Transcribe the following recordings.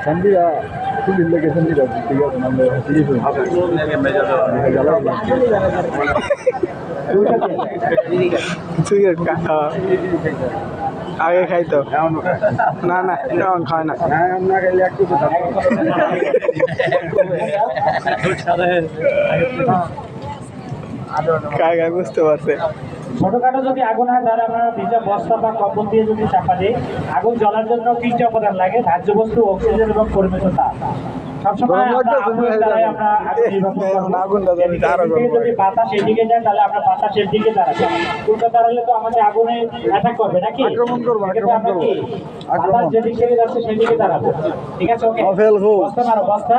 ठंडी খুব লাগে ঠান্ডি লাগে ঠিক আছে মানে ঠিক আছে আগে খাইতো না না এখন খায় না না খাইলে একটু কাকা বুঝতে পারছে ছোটখাটো যদি আগুন হয় তাহলে আমরা ভিজা বস্তা বা কম্বল দিয়ে যদি চাপা দিই আগুন জ্বলার জন্য তিনটা উপাদান লাগে ধার্য বস্তু অক্সিজেন এবং পরিমিত তাপ সবসময় আমরা আগুনের দ্বারাই আমরা যদি বাতাস এদিকে যায় তাহলে আমরা বাতাসের দিকে দাঁড়াবো উল্টো দাঁড়ালে তো আমাদের আগুনে অ্যাটাক করবে নাকি আক্রমণ করবো বাতাস যেদিক থেকে যাচ্ছে সেদিকে দাঁড়াবো ঠিক আছে ওকে বস্তা মারো বস্তা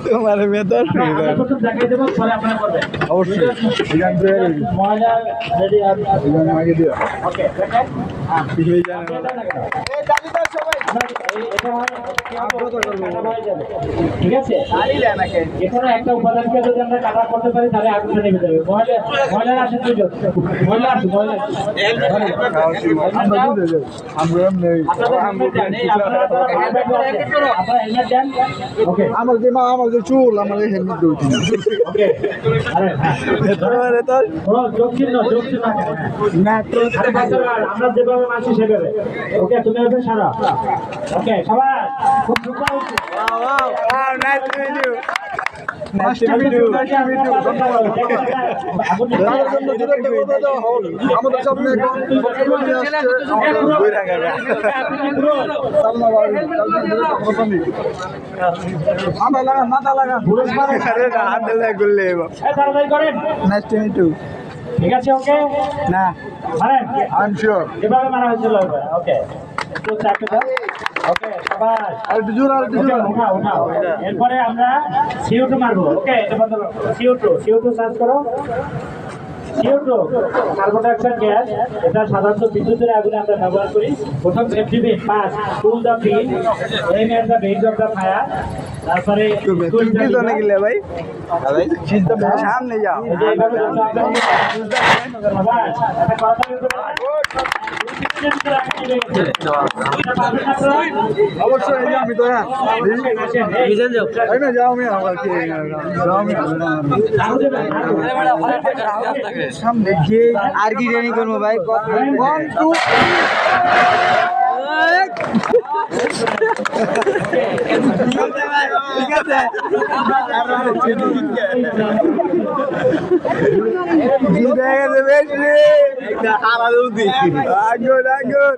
তোমার মেধা দেখাই দেবো পরে আপনারা করবেন অবশ্যই ময়লা রেডি আগে দিও ওকে দেখেন ঠিক আছে এখানে একটা উপাদানকে যদি আমরা কাটা করতে পারি তাহলে আগুনটা নেমে যাবে ময়লার আসে দুজন ময়লা আসে ময়লা আমার যে চুল আমার হেলমেট ওকে আমরা যেভাবে মাসি সেভাবে ওকে তুমি হবে সারা ওকে সবাই খুব সুন্দর আমাদের সামনে মাথা লাগা করলে ঠিক আছে ওকে না মারেন আই এম শিওর এভাবে মারা হয়েছিল ওকে একটু চাপে দাও ওকে সবাই আরেকটু জোর উঠাও এরপরে আমরা CO2 মারবো ওকে এটা বন্ধ করো CO2 সার্চ করো CO2 কার্বন ডাইঅক্সাইড গ্যাস এটা সাধারণত বিদ্যুতের আগুনে আমরা ব্যবহার করি প্রথম safety pin pass pull the pin aim at the base of the fire তারপরে ভাই সামনে যাও অবশ্যই আমি তো যাও সামনে গিয়ে আর কি রেডি করবো ভাই ঠিক আছে আগুন